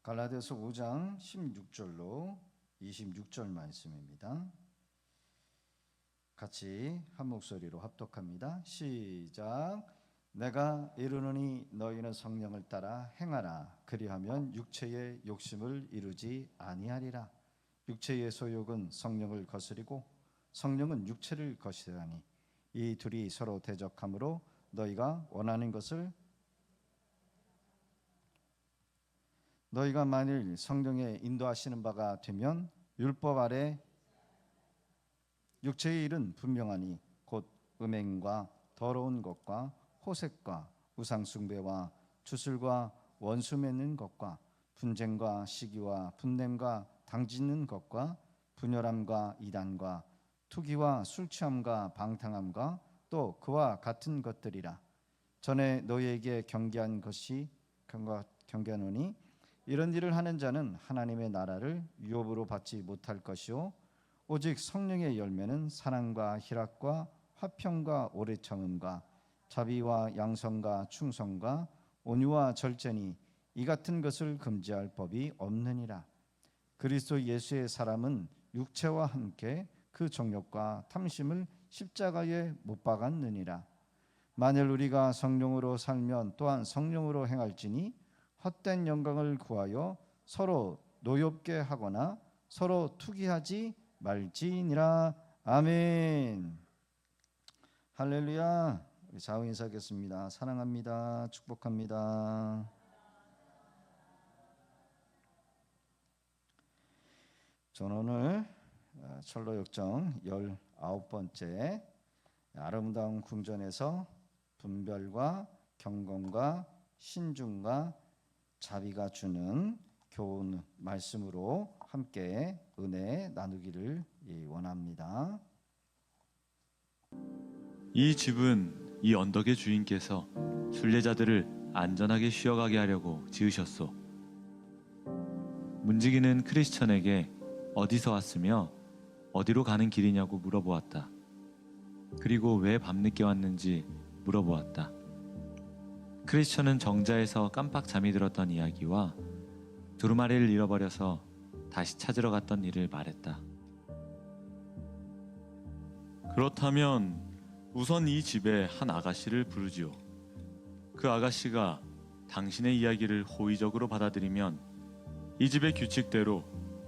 갈라디아서 5장 16절로 26절 말씀입니다. 같이 한 목소리로 합독합니다. 시작. 내가 이르노니 너희는 성령을 따라 행하라. 그리하면 육체의 욕심을 이루지 아니하리라. 육체의 소욕은 성령을 거스리고 성령은 육체를 거스르니 이 둘이 서로 대적하므로 너희가 원하는 것을 너희가 만일 성령의 인도하시는 바가 되면 율법 아래 육체의 일은 분명하니 곧 음행과 더러운 것과 호색과 우상숭배와 주술과 원수 맺는 것과 분쟁과 시기와 분냄과 당짓는 것과 분열함과 이단과 투기와 술취함과 방탕함과 또 그와 같은 것들이라. 전에 너희에게 경계하노니 이런 일을 하는 자는 하나님의 나라를 유업으로 받지 못할 것이요 오직 성령의 열매는 사랑과 희락과 화평과 오래 참음과 자비와 양선과 충성과 온유와 절제니 이 같은 것을 금지할 법이 없느니라. 그리스도 예수의 사람은 육체와 함께 그 정욕과 탐심을 십자가에 못 박았느니라. 만일 우리가 성령으로 살면 또한 성령으로 행할지니 헛된 영광을 구하여 서로 노엽게 하거나 서로 투기하지 말지니라. 아멘. 할렐루야. 우리 좌우 인사하겠습니다. 사랑합니다. 축복합니다. 저는 오늘 철로역정 19번째 아름다운 궁전에서 분별과 경건과 신중과 자비가 주는 교훈 말씀으로 함께 은혜 나누기를 원합니다. 이 집은 이 언덕의 주인께서 순례자들을 안전하게 쉬어가게 하려고 지으셨소. 문지기는 크리스천에게 어디서 왔으며 어디로 가는 길이냐고 물어보았다. 그리고 왜 밤늦게 왔는지 물어보았다. 크리스천은 정자에서 깜빡 잠이 들었던 이야기와 두루마리를 잃어버려서 다시 찾으러 갔던 일을 말했다. 그렇다면 우선 이 집에 한 아가씨를 부르지요. 그 아가씨가 당신의 이야기를 호의적으로 받아들이면 이 집의 규칙대로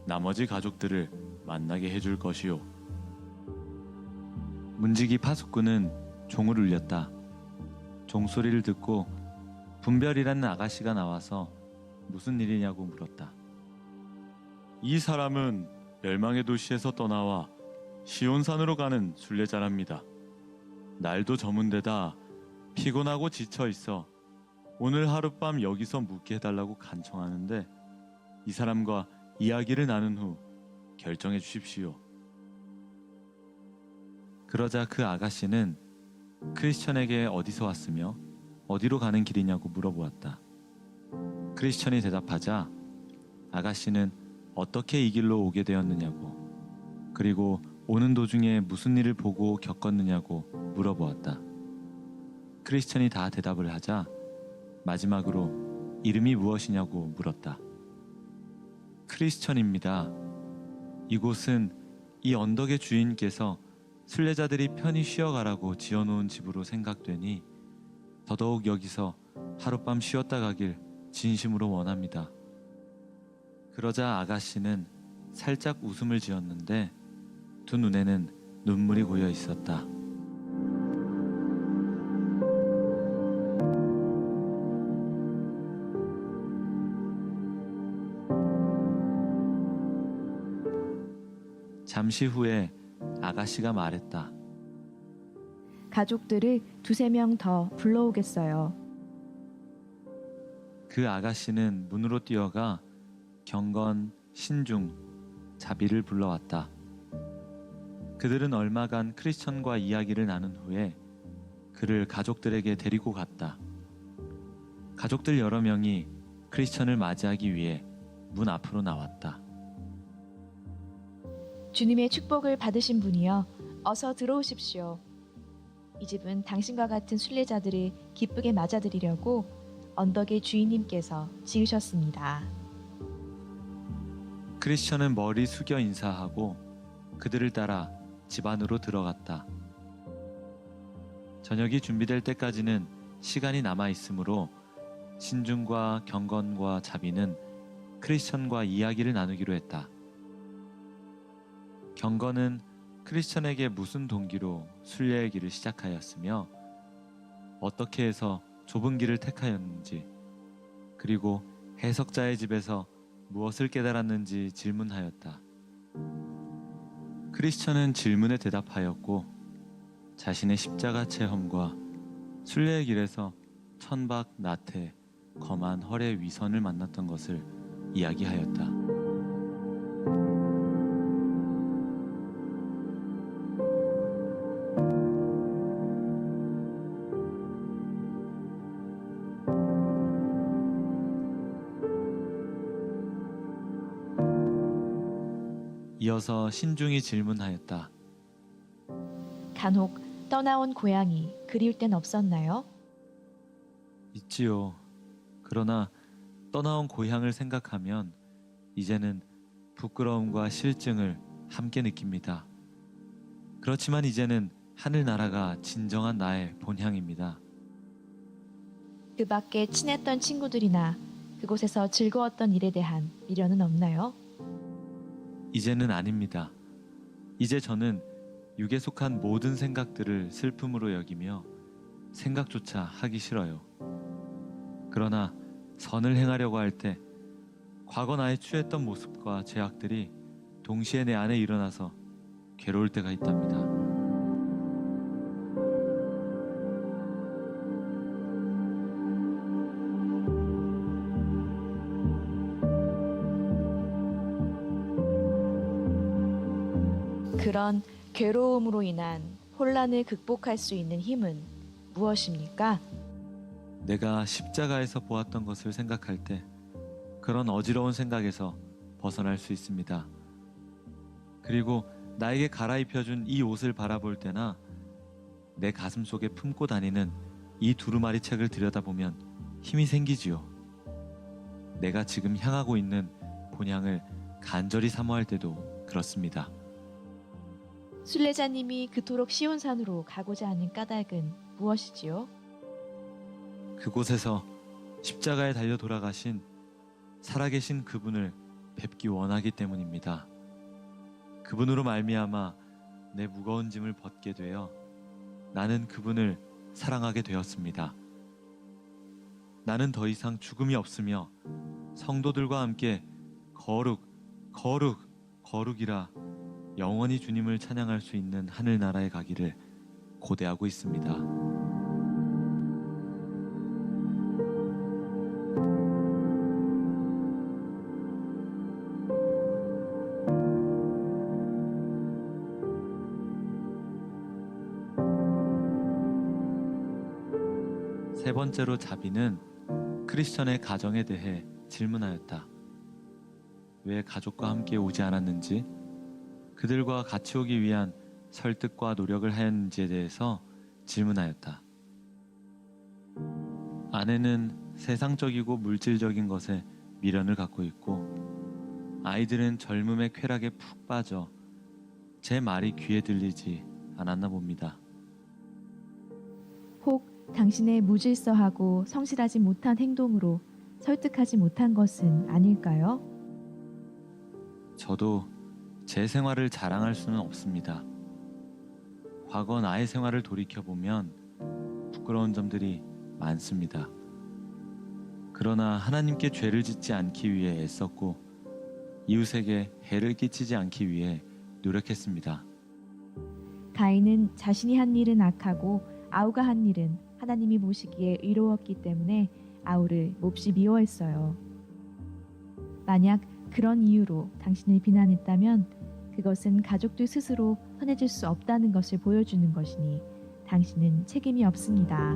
나머지 가족들을 만나게 해줄 것이요. 문지기 파수꾼은 종을 울렸다. 종소리를 듣고 분별이라는 아가씨가 나와서 무슨 일이냐고 물었다. 이 사람은 멸망의 도시에서 떠나와 시온산으로 가는 순례자랍니다. 날도 저문 데다 피곤하고 지쳐 있어 오늘 하룻밤 여기서 묵게 해달라고 간청하는데 이 사람과 이야기를 나눈 후 결정해 주십시오. 그러자 그 아가씨는 크리스천에게 어디서 왔으며 어디로 가는 길이냐고 물어보았다. 크리스천이 대답하자 아가씨는 어떻게 이 길로 오게 되었느냐고, 그리고 오는 도중에 무슨 일을 보고 겪었느냐고 물어보았다. 크리스천이 다 대답을 하자 마지막으로 이름이 무엇이냐고 물었다. 크리스천입니다. 이곳은 이 언덕의 주인께서 순례자들이 편히 쉬어가라고 지어놓은 집으로 생각되니 더더욱 여기서 하룻밤 쉬었다 가길 진심으로 원합니다. 그러자 아가씨는 살짝 웃음을 지었는데 두 눈에는 눈물이 고여 있었다. 잠시 후에 아가씨가 말했다. 가족들을 2-3명 더 불러오겠어요. 그 아가씨는 문으로 뛰어가 경건, 신중, 자비를 불러왔다. 그들은 얼마간 크리스천과 이야기를 나눈 후에 그를 가족들에게 데리고 갔다. 가족들 여러 명이 크리스천을 맞이하기 위해 문 앞으로 나왔다. 주님의 축복을 받으신 분이여, 어서 들어오십시오. 이 집은 당신과 같은 순례자들을 기쁘게 맞아들이려고 언덕의 주인님께서 지으셨습니다. 크리스천은 머리 숙여 인사하고 그들을 따라 집 안으로 들어갔다. 저녁이 준비될 때까지는 시간이 남아 있으므로 신중과 경건과 자비는 크리스천과 이야기를 나누기로 했다. 경건은 크리스천에게 무슨 동기로 순례의 길을 시작하였으며 어떻게 해서 좁은 길을 택하였는지, 그리고 해석자의 집에서 무엇을 깨달았는지 질문하였다. 크리스천은 질문에 대답하였고 자신의 십자가 체험과 순례의 길에서 천박, 나태, 검한 헐의 위선을 만났던 것을 이야기하였다. 이어서 신중히 질문하였다. 간혹 떠나온 고향이 그리울 땐 없었나요? 있지요. 그러나 떠나온 고향을 생각하면 이제는 부끄러움과 실증을 함께 느낍니다. 그렇지만 이제는 하늘나라가 진정한 나의 본향입니다. 그 밖에 친했던 친구들이나 그곳에서 즐거웠던 일에 대한 미련은 없나요? 이제는 아닙니다. 이제 저는 육에 속한 모든 생각들을 슬픔으로 여기며 생각조차 하기 싫어요. 그러나 선을 행하려고 할 때 과거 나의 취했던 모습과 죄악들이 동시에 내 안에 일어나서 괴로울 때가 있답니다. 그런 괴로움으로 인한 혼란을 극복할 수 있는 힘은 무엇입니까? 내가 십자가에서 보았던 것을 생각할 때 그런 어지러운 생각에서 벗어날 수 있습니다. 그리고 나에게 갈아입혀준 이 옷을 바라볼 때나 내 가슴 속에 품고 다니는 이 두루마리 책을 들여다보면 힘이 생기지요. 내가 지금 향하고 있는 본향을 간절히 사모할 때도 그렇습니다. 순례자님이 그토록 쉬운 산으로 가고자 하는 까닭은 무엇이지요? 그곳에서 십자가에 달려 돌아가신 살아계신 그분을 뵙기 원하기 때문입니다. 그분으로 말미암아 내 무거운 짐을 벗게 되어 나는 그분을 사랑하게 되었습니다. 나는 더 이상 죽음이 없으며 성도들과 함께 거룩, 거룩, 거룩이라 영원히 주님을 찬양할 수 있는 하늘나라에 가기를 고대하고 있습니다. 세 번째로 자비는 크리스천의 가정에 대해 질문하였다. 왜 가족과 함께 오지 않았는지, 그들과 같이 오기 위한 설득과 노력을 하였는지에 대해서 질문하였다. 아내는 세상적이고 물질적인 것에 미련을 갖고 있고 아이들은 젊음의 쾌락에 푹 빠져 제 말이 귀에 들리지 않았나 봅니다. 혹 당신의 무질서하고 성실하지 못한 행동으로 설득하지 못한 것은 아닐까요? 저도 제 생활을 자랑할 수는 없습니다. 과거 나의 생활을 돌이켜보면 부끄러운 점들이 많습니다. 그러나 하나님께 죄를 짓지 않기 위해 애썼고 이웃에게 해를 끼치지 않기 위해 노력했습니다. 가인은 자신이 한 일은 악하고 아우가 한 일은 하나님이 보시기에 의로웠기 때문에 아우를 몹시 미워했어요. 만약 그런 이유로 당신을 비난했다면 그것은 가족들 스스로 선해질 수 없다는 것을 보여주는 것이니 당신은 책임이 없습니다.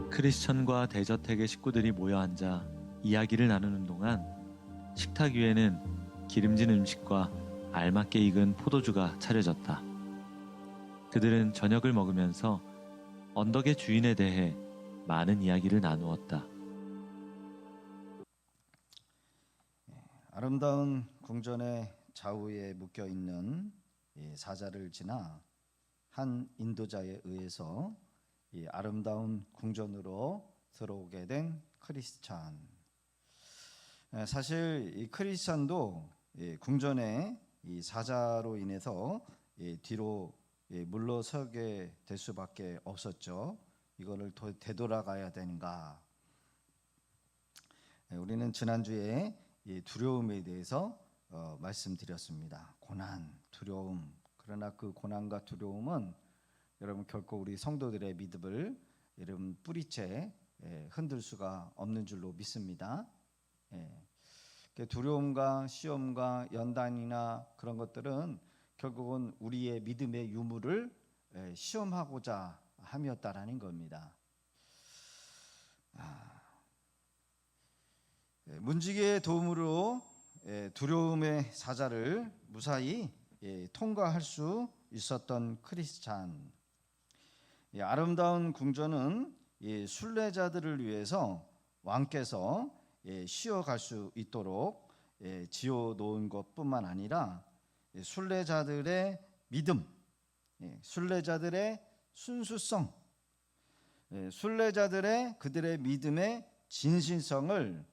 크리스천과 대저택의 식구들이 모여 앉아 이야기를 나누는 동안 식탁 위에는 기름진 음식과 알맞게 익은 포도주가 차려졌다. 그들은 저녁을 먹으면서 언덕의 주인에 대해 많은 이야기를 나누었다. 아름다운 궁전의 좌우에 묶여 있는 이 사자를 지나 한 인도자에 의해서 이 아름다운 궁전으로 들어오게 된 크리스찬. 사실 이 크리스찬도 궁전의 이 사자로 인해서 뒤로 물러서게 될 수밖에 없었죠. 이거를 되돌아가야 되는가? 우리는 지난주에 이 두려움에 대해서 말씀드렸습니다. 고난, 두려움. 그러나 그 고난과 두려움은 여러분 결코 우리 성도들의 믿음을 여러분 뿌리채 흔들 수가 없는 줄로 믿습니다. 두려움과 시험과 연단이나 그런 것들은 결국은 우리의 믿음의 유무를 시험하고자 함이었다라는 겁니다. 문지기의 도움으로 두려움의 사자를 무사히 통과할 수 있었던 크리스찬. 아름다운 궁전은 순례자들을 위해서 왕께서 쉬어갈 수 있도록 지어 놓은 것뿐만 아니라 순례자들의 믿음, 순례자들의 순수성, 순례자들의 그들의 믿음의 진실성을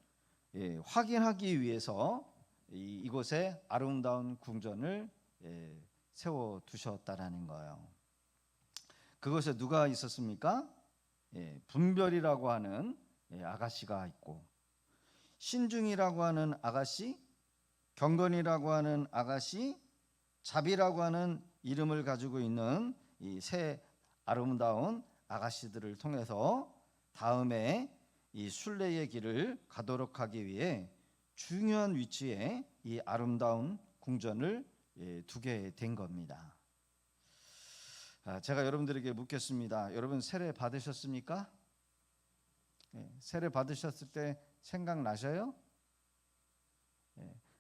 확인하기 위해서 이곳에 아름다운 궁전을 세워 두셨다라는 거예요. 그곳에 누가 있었습니까? 분별이라고 하는 아가씨가 있고, 신중이라고 하는 아가씨, 경건이라고 하는 아가씨, 자비라고 하는 이름을 가지고 있는 이 세 아름다운 아가씨들을 통해서 다음에 이 순례의 길을 가도록 하기 위해 중요한 위치에 이 아름다운 궁전을 두게 된 겁니다. 제가 여러분들에게 묻겠습니다. 여러분 세례 받으셨습니까? 세례 받으셨을 때 생각나셔요?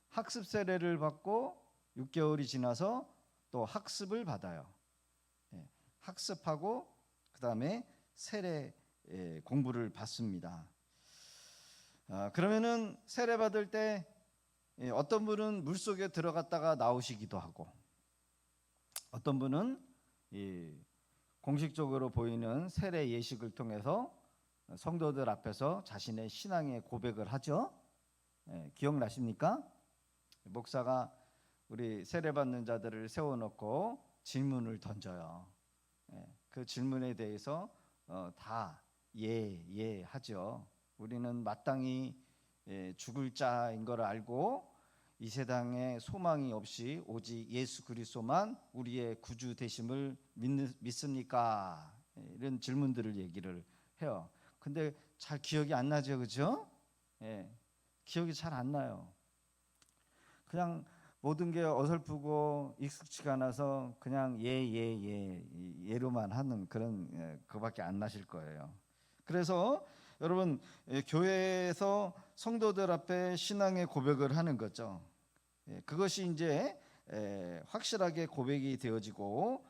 학습 세례를 받고 6개월이 지나서 또 학습을 받아요. 학습하고 그 다음에 세례 공부를 받습니다. 그러면은 세례 받을 때 어떤 분은 물속에 들어갔다가 나오시기도 하고, 어떤 분은 공식적으로 보이는 세례 예식을 통해서 성도들 앞에서 자신의 신앙의 고백을 하죠. 기억나십니까? 목사가 우리 세례 받는 자들을 세워놓고 질문을 던져요. 그 질문에 대해서 다 예 하죠. 우리는 마땅히 죽을 자인 걸 알고 이 세상에 소망이 없이 오직 예수 그리스도만 우리의 구주 되심을 믿습니까? 이런 질문들을 얘기를 해요. 근데 잘 기억이 안 나죠, 그렇죠? 기억이 잘 안 나요. 그냥 모든 게 어설프고 익숙치가 않아서 그냥 예로만 하는 그런 그밖에 안 나실 거예요. 그래서 여러분 교회에서 성도들 앞에 신앙의 고백을 하는 거죠. 그것이 이제 확실하게 고백이 되어지고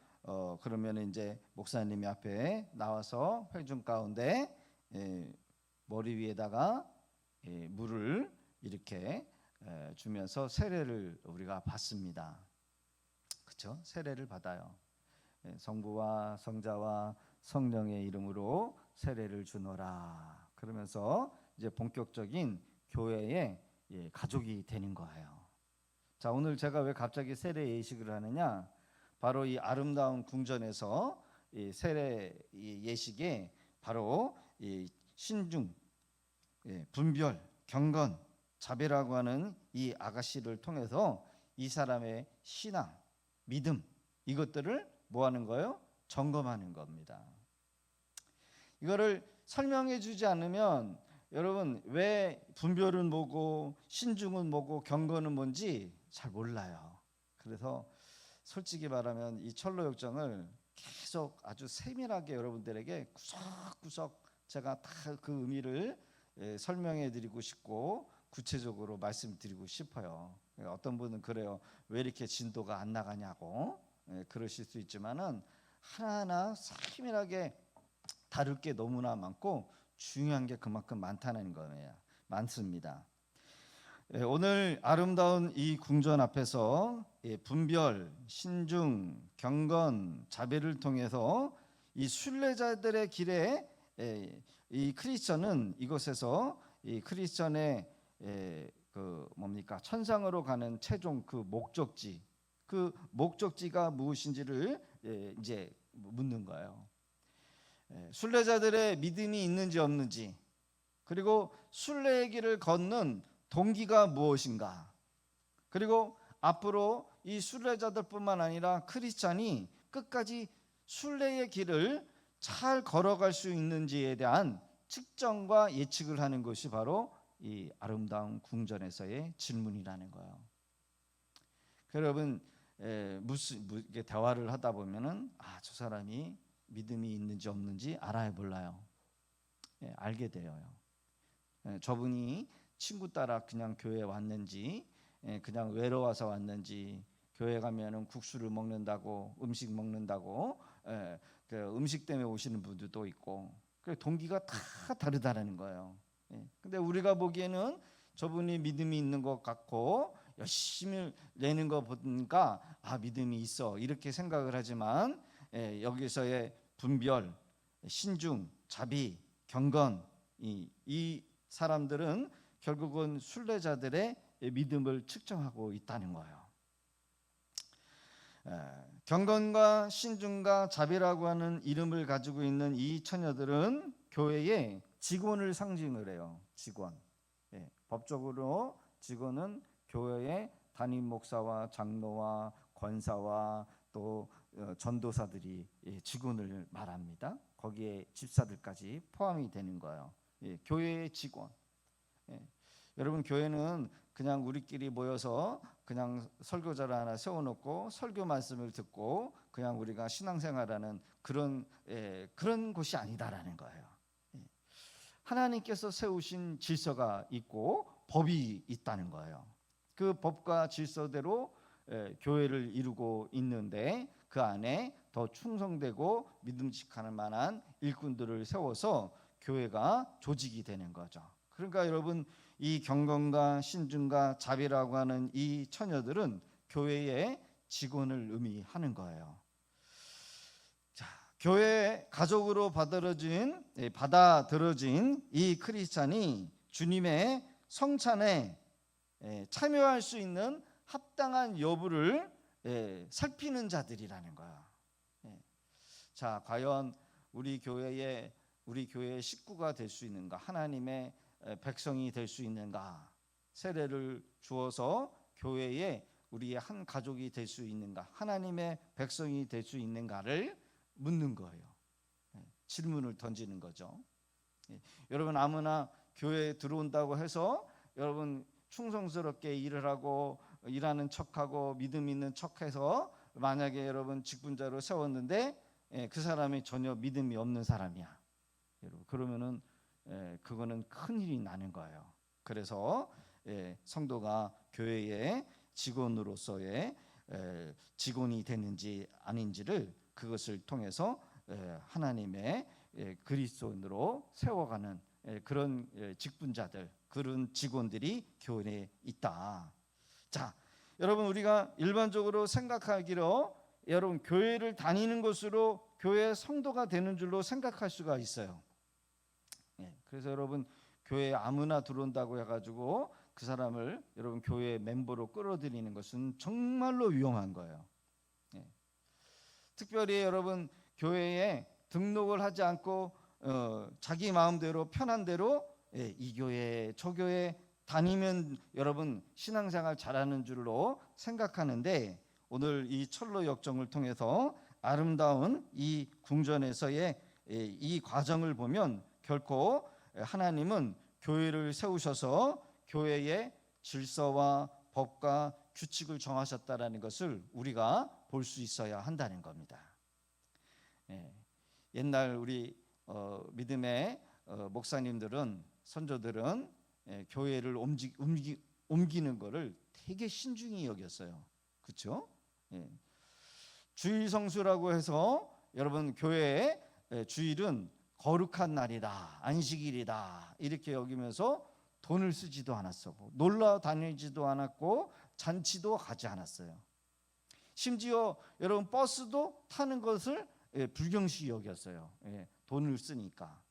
그러면 이제 목사님이 앞에 나와서 회중 가운데 머리 위에다가 물을 이렇게 주면서 세례를 우리가 받습니다. 그렇죠? 세례를 받아요. 성부와 성자와 성령의 이름으로 세례를 주노라. 그러면서 이제 본격적인 교회의 가족이 되는 거예요. 자, 오늘 제가 왜 갑자기 세례 예식을 하느냐? 바로 이 아름다운 궁전에서 이 세례 예식에 바로 이 신중, 분별, 경건, 자비라고 하는 이 아가씨를 통해서 이 사람의 신앙, 믿음 이것들을 뭐 하는 거예요? 점검하는 겁니다. 이거를 설명해 주지 않으면 여러분 왜 분별은 뭐고 신중은 뭐고 경건은 뭔지 잘 몰라요. 그래서 솔직히 말하면 이 철로역정을 계속 아주 세밀하게 여러분들에게 구석구석 제가 다 그 의미를 설명해 드리고 싶고 구체적으로 말씀드리고 싶어요. 어떤 분은 그래요. 왜 이렇게 진도가 안 나가냐고 그러실 수 있지만은 하나하나 세밀하게 다룰 게 너무나 많고 중요한 게 그만큼 많다는 거예요. 많습니다. 오늘 아름다운 이 궁전 앞에서 분별, 신중, 경건, 자비를 통해서 이 순례자들의 길에 이 크리스천은 이곳에서 이 크리스천의 그 뭡니까 천상으로 가는 최종 그 목적지가 무엇인지를 이제 묻는 거예요. 순례자들의 믿음이 있는지 없는지, 그리고 순례의 길을 걷는 동기가 무엇인가, 그리고 앞으로 이 순례자들뿐만 아니라 크리스찬이 끝까지 순례의 길을 잘 걸어갈 수 있는지에 대한 측정과 예측을 하는 것이 바로 이 아름다운 궁전에서의 질문이라는 거예요. 여러분 무슨 대화를 하다 보면은 저 사람이 믿음이 있는지 없는지 알아야 몰라요. 알게 돼요. 저분이 친구 따라 그냥 교회에 왔는지, 그냥 외로워서 왔는지, 교회 가면은 국수를 먹는다고, 음식 먹는다고, 그 음식 때문에 오시는 분들도 있고, 그 동기가 다 다르다는 거예요. 근데 우리가 보기에는 저분이 믿음이 있는 것 같고 열심히 내는 거 보니까 믿음이 있어 이렇게 생각을 하지만, 여기서의 분별, 신중, 자비, 경건, 이 사람들은 결국은 순례자들의 믿음을 측정하고 있다는 거예요. 경건과 신중과 자비라고 하는 이름을 가지고 있는 이 처녀들은 교회의 직원을 상징을 해요. 직원. 법적으로 직원은 교회의 담임 목사와 장로와 권사와 또 전도사들이 직원을 말합니다. 거기에 집사들까지 포함이 되는 거예요. 교회의 직원. 여러분 교회는 그냥 우리끼리 모여서 그냥 설교자를 하나 세워놓고 설교 말씀을 듣고 그냥 우리가 신앙생활하는 그런 곳이 아니다라는 거예요. 하나님께서 세우신 질서가 있고 법이 있다는 거예요. 그 법과 질서대로 교회를 이루고 있는데 그 안에 더 충성되고 믿음직할 만한 일꾼들을 세워서 교회가 조직이 되는 거죠. 그러니까 여러분 이 경건과 신중과 자비라고 하는 이 처녀들은 교회의 직원을 의미하는 거예요. 자, 교회 가족으로 받아들여진 이 크리스찬이 주님의 성찬에 참여할 수 있는 합당한 여부를 살피는 자들이라는 거야. 자, 과연 우리 교회의 식구가 될 수 있는가? 하나님의 백성이 될 수 있는가? 세례를 주어서 교회의 우리의 한 가족이 될 수 있는가? 하나님의 백성이 될 수 있는가를 묻는 거예요. 질문을 던지는 거죠. 여러분 아무나 교회에 들어온다고 해서 여러분 충성스럽게 일을 하고 일하는 척하고 믿음 있는 척해서 만약에 여러분 직분자로 세웠는데 그 사람이 전혀 믿음이 없는 사람이야. 여러분 그러면은 그거는 큰일이 나는 거예요. 그래서 성도가 교회의 직원으로서의 직원이 되는지 아닌지를 그것을 통해서 하나님의 그리스도인으로 세워가는 그런 직분자들, 그런 직원들이 교회에 있다. 자, 여러분 우리가 일반적으로 생각하기로 여러분 교회를 다니는 것으로 교회 성도가 되는 줄로 생각할 수가 있어요. 그래서 여러분 교회에 아무나 들어온다고 해가지고 그 사람을 여러분 교회 멤버로 끌어들이는 것은 정말로 위험한 거예요. 특별히 여러분 교회에 등록을 하지 않고 자기 마음대로 편한 대로 이 교회 저 교회 다니면 여러분 신앙생활 잘하는 줄로 생각하는데 오늘 이 철로 역정을 통해서 아름다운 이 궁전에서의 이 과정을 보면 결코 하나님은 교회를 세우셔서 교회의 질서와 법과 규칙을 정하셨다라는 것을 우리가 볼 수 있어야 한다는 겁니다. 옛날 우리 믿음의 목사님들은 선조들은 교회를 옮기는 것을 되게 신중히 여겼어요. 그렇죠? 주일 성수라고 해서 여러분 교회의 주일은 거룩한 날이다, 안식일이다 이렇게 여기면서 돈을 쓰지도 않았어. 놀러 다니지도 않았고 잔치도 가지 않았어요. 심지어 여러분 버스도 타는 것을 불경시 여겼어요. 돈을 쓰니까.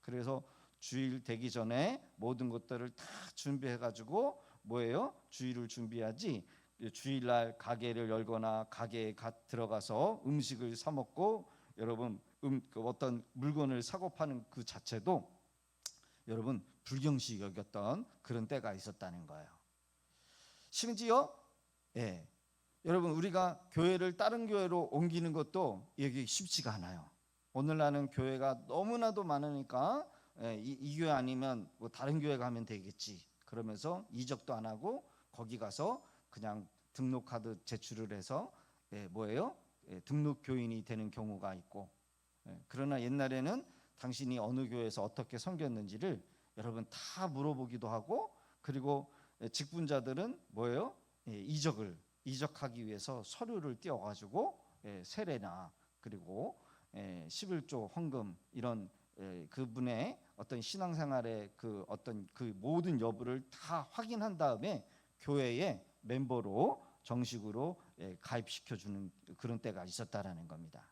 그래서 주일 되기 전에 모든 것들을 다 준비해 가지고 뭐예요? 주일을 준비하지. 주일날 가게를 열거나 가게에 들어가서 음식을 사 먹고 여러분 그 어떤 물건을 사고 파는 그 자체도 여러분 불경시 여겼던 그런 때가 있었다는 거예요. 심지어 여러분 우리가 교회를 다른 교회로 옮기는 것도 이게 쉽지가 않아요. 오늘날은 교회가 너무나도 많으니까 이 교회 아니면 뭐 다른 교회 가면 되겠지 그러면서 이적도 안 하고 거기 가서 그냥 등록 카드 제출을 해서 뭐예요? 등록 교인이 되는 경우가 있고, 그러나 옛날에는 당신이 어느 교회에서 어떻게 섬겼는지를 여러분 다 물어보기도 하고, 그리고 직분자들은 뭐예요? 이적하기 위해서 서류를 띄워가지고 세례나 그리고 11조 헌금 이런 그분의 어떤 신앙생활의 그 어떤 그 모든 여부를 다 확인한 다음에 교회의 멤버로 정식으로 가입시켜주는 그런 때가 있었다라는 겁니다.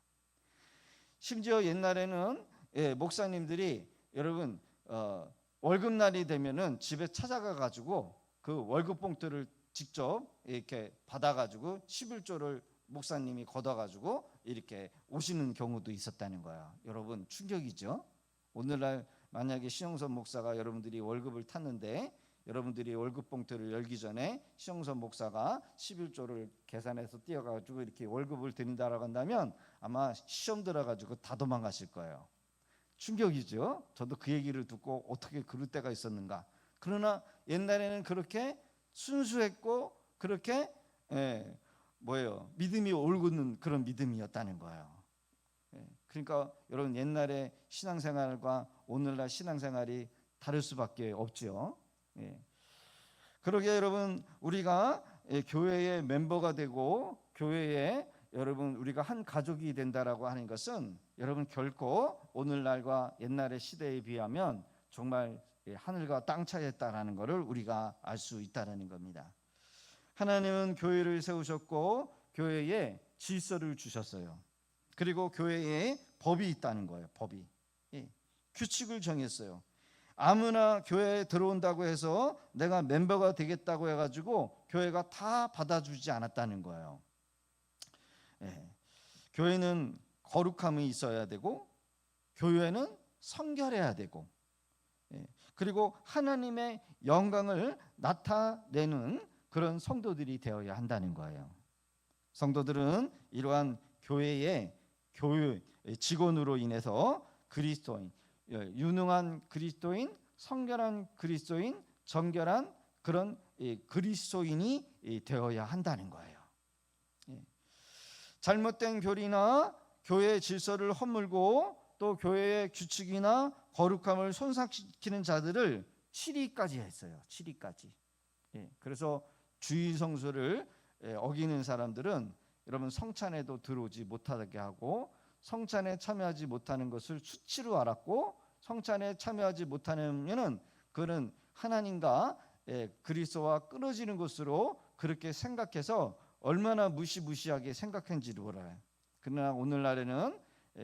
심지어 옛날에는 목사님들이 여러분 월급날이 되면은 집에 찾아가 가지고 그 월급 봉투를 직접 이렇게 받아가지고 11조를 목사님이 걷어가지고 이렇게 오시는 경우도 있었다는 거예요. 여러분 충격이죠. 오늘날 만약에 신영선 목사가 여러분들이 월급을 탔는데 여러분들이 월급 봉투를 열기 전에 신영선 목사가 11조를 계산해서 띄어가지고 이렇게 월급을 드린다라고 한다면 아마 시험 들어가지고 다 도망가실 거예요. 충격이죠. 저도 그 얘기를 듣고 어떻게 그럴 때가 있었는가. 그러나 옛날에는 그렇게 순수했고 그렇게 믿음이 올곧는 그런 믿음이었다는 거예요. 그러니까 여러분 옛날에 신앙생활과 오늘날 신앙생활이 다를 수밖에 없죠. 그러게 여러분 우리가 교회의 멤버가 되고 교회에 여러분 우리가 한 가족이 된다라고 하는 것은 여러분 결코 오늘날과 옛날의 시대에 비하면 정말 하늘과 땅 차이였다라는 것을 우리가 알 수 있다라는 겁니다. 하나님은 교회를 세우셨고 교회에 질서를 주셨어요. 그리고 교회에 법이 있다는 거예요. 법이 규칙을 정했어요. 아무나 교회에 들어온다고 해서 내가 멤버가 되겠다고 해가지고 교회가 다 받아주지 않았다는 거예요. 교회는 거룩함이 있어야 되고 교회는 성결해야 되고 그리고 하나님의 영광을 나타내는 그런 성도들이 되어야 한다는 거예요. 성도들은 이러한 교회의 교회 직원으로 인해서 그리스도인, 유능한 그리스도인, 성결한 그리스도인, 정결한 그런 그리스도인이 되어야 한다는 거예요. 잘못된 교리나 교회의 질서를 허물고 또 교회의 규칙이나 거룩함을 손상시키는 자들을 7위까지 했어요. 7위까지. 그래서 주일 성수를 어기는 사람들은 여러분 성찬에도 들어오지 못하게 하고 성찬에 참여하지 못하는 것을 수치로 알았고 성찬에 참여하지 못하면은 그는 하나님과 그리스도와 끊어지는 것으로 그렇게 생각해서 얼마나 무시무시하게 생각했는지를 몰라요. 그러나 오늘날에는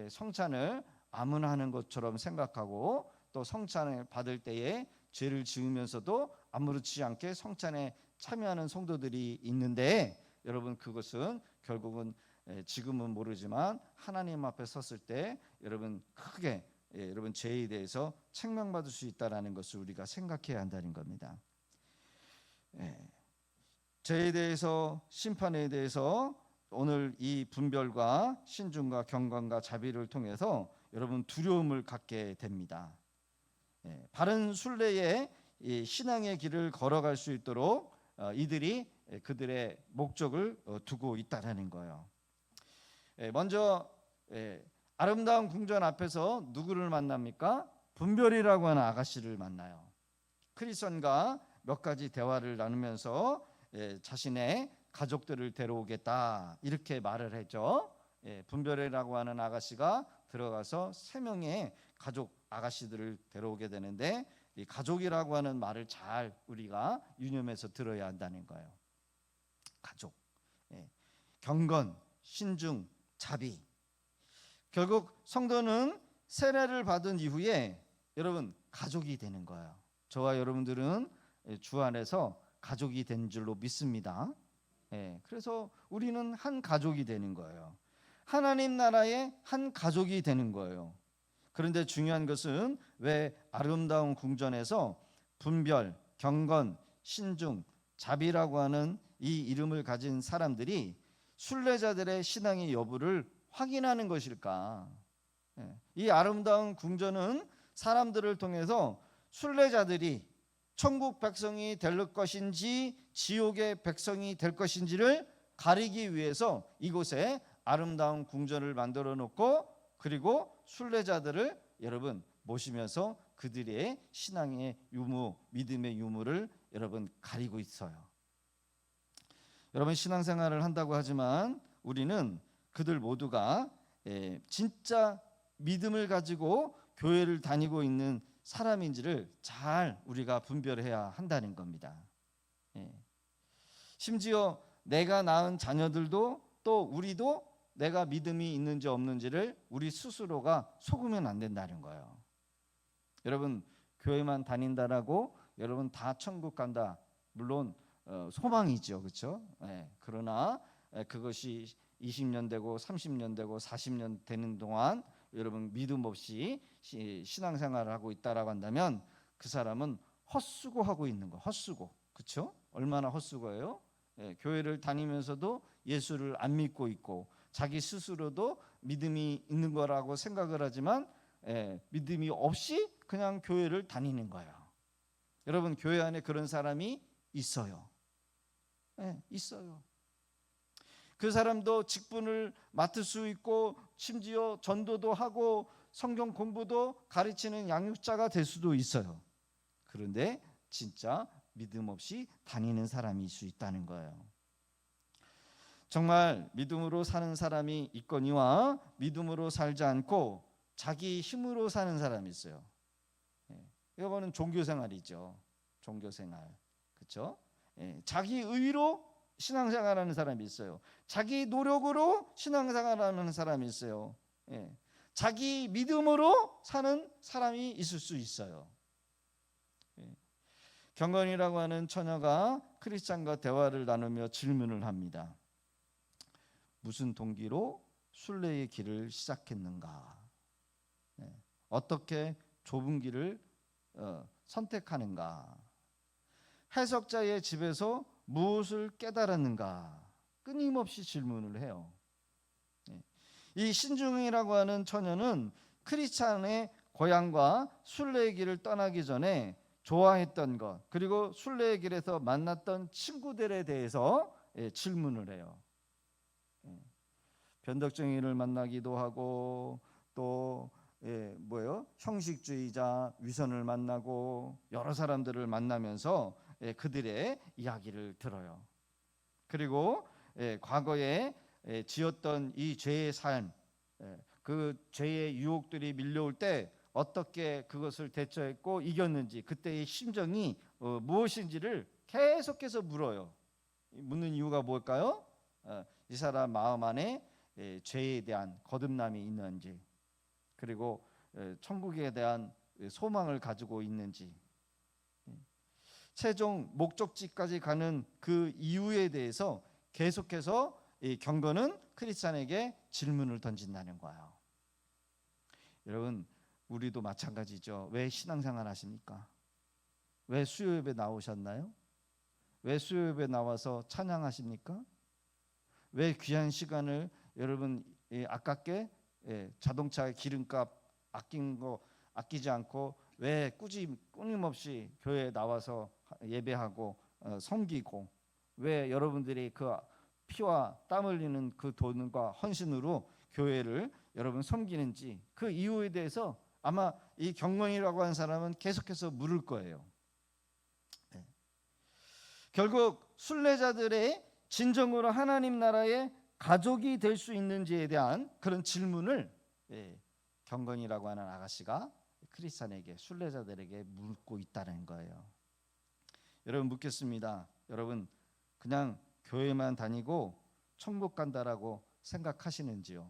성찬을 아무나 하는 것처럼 생각하고 또 성찬을 받을 때에 죄를 지으면서도 아무렇지 않게 성찬에 참여하는 성도들이 있는데 여러분 그것은 결국은 지금은 모르지만 하나님 앞에 섰을 때 여러분 크게 여러분 죄에 대해서 책망받을 수 있다라는 것을 우리가 생각해야 한다는 겁니다. 죄에 대해서 심판에 대해서 오늘 이 분별과 신중과 경건과 자비를 통해서 여러분 두려움을 갖게 됩니다. 바른 순례의 신앙의 길을 걸어갈 수 있도록 이들이 그들의 목적을 두고 있다라는 거예요. 먼저 아름다운 궁전 앞에서 누구를 만납니까? 분별이라고 하는 아가씨를 만나요. 크리스천과 몇 가지 대화를 나누면서 자신의 가족들을 데려오겠다 이렇게 말을 했죠. 분별이라고 하는 아가씨가 들어가서 3명의 가족 아가씨들을 데려오게 되는데, 이 가족이라고 하는 말을 잘 우리가 유념해서 들어야 한다는 거예요. 가족, 경건, 신중, 자비. 결국 성도는 세례를 받은 이후에 여러분 가족이 되는 거예요. 저와 여러분들은 주 안에서 가족이 된 줄로 믿습니다. 그래서 우리는 한 가족이 되는 거예요. 하나님 나라의 한 가족이 되는 거예요. 그런데 중요한 것은 왜 아름다운 궁전에서 분별, 경건, 신중, 자비라고 하는 이 이름을 가진 사람들이 순례자들의 신앙의 여부를 확인하는 것일까? 이 아름다운 궁전은 사람들을 통해서 순례자들이 천국 백성이 될 것인지 지옥의 백성이 될 것인지를 가리기 위해서 이곳에 아름다운 궁전을 만들어 놓고, 그리고 순례자들을 여러분 모시면서 그들의 신앙의 유무, 믿음의 유무를 여러분 가리고 있어요. 여러분 신앙생활을 한다고 하지만 우리는 그들 모두가 진짜 믿음을 가지고 교회를 다니고 있는 사람인지를 잘 우리가 분별해야 한다는 겁니다. 심지어 내가 낳은 자녀들도 또 우리도 내가 믿음이 있는지 없는지를 우리 스스로가 속으면 안 된다는 거예요. 여러분 교회만 다닌다라고 여러분 다 천국 간다, 물론 소망이죠, 그렇죠? 그러나 그것이 20년 되고 30년 되고 40년 되는 동안 여러분 믿음 없이 신앙생활을 하고 있다라고 한다면 그 사람은 헛수고하고 있는 거, 헛수고, 그렇죠? 얼마나 헛수고예요? 교회를 다니면서도 예수를 안 믿고 있고 자기 스스로도 믿음이 있는 거라고 생각을 하지만 믿음이 없이 그냥 교회를 다니는 거예요. 여러분 교회 안에 그런 사람이 있어요. 있어요. 그 사람도 직분을 맡을 수 있고 심지어 전도도 하고 성경 공부도 가르치는 양육자가 될 수도 있어요. 그런데 진짜 믿음 없이 다니는 사람일 수 있다는 거예요. 정말 믿음으로 사는 사람이 있거니와 믿음으로 살지 않고 자기 힘으로 사는 사람이 있어요. 이거는 종교생활이죠. 종교생활, 그렇죠? 자기 의로 신앙생활하는 사람이 있어요. 자기 노력으로 신앙생활하는 사람이 있어요. 자기 믿음으로 사는 사람이 있을 수 있어요. 경건이라고 하는 처녀가 크리스찬과 대화를 나누며 질문을 합니다. 무슨 동기로 순례의 길을 시작했는가? 어떻게 좁은 길을 선택하는가? 해석자의 집에서 무엇을 깨달았는가? 끊임없이 질문을 해요. 이 신중이라고 하는 처녀는 크리스찬의 고향과 순례의 길을 떠나기 전에 좋아했던 것, 그리고 순례의 길에서 만났던 친구들에 대해서 질문을 해요. 변덕쟁이를 만나기도 하고 또 형식주의자 위선을 만나고 여러 사람들을 만나면서 그들의 이야기를 들어요. 그리고 과거에 지었던 이 죄의 삶, 그 죄의 유혹들이 밀려올 때 어떻게 그것을 대처했고 이겼는지, 그때의 심정이 무엇인지를 계속해서 물어요. 묻는 이유가 뭘까요? 이 사람 마음 안에 죄에 대한 거듭남이 있는지, 그리고 천국에 대한 소망을 가지고 있는지, 최종 목적지까지 가는 그 이유에 대해서 계속해서 이 경건은 크리스찬에게 질문을 던진다는 거예요. 여러분 우리도 마찬가지죠. 왜 신앙생활 하십니까? 왜 수요예배 나오셨나요? 왜 수요예배 나와서 찬양하십니까? 왜 귀한 시간을 여러분 아깝게 자동차 기름값 아낀 거 아끼지 않고 왜 끊임없이 교회에 나와서 예배하고 섬기고, 왜 여러분들이 그 피와 땀 흘리는 그 돈과 헌신으로 교회를 여러분 섬기는지, 그 이유에 대해서 아마 이 경건이라고 하는 사람은 계속해서 물을 거예요. 결국 순례자들의 진정으로 하나님 나라에 가족이 될 수 있는지에 대한 그런 질문을 경건이라고 하는 아가씨가 크리스찬에게, 순례자들에게 묻고 있다는 거예요. 여러분 묻겠습니다. 여러분 그냥 교회만 다니고 천국 간다라고 생각하시는지요?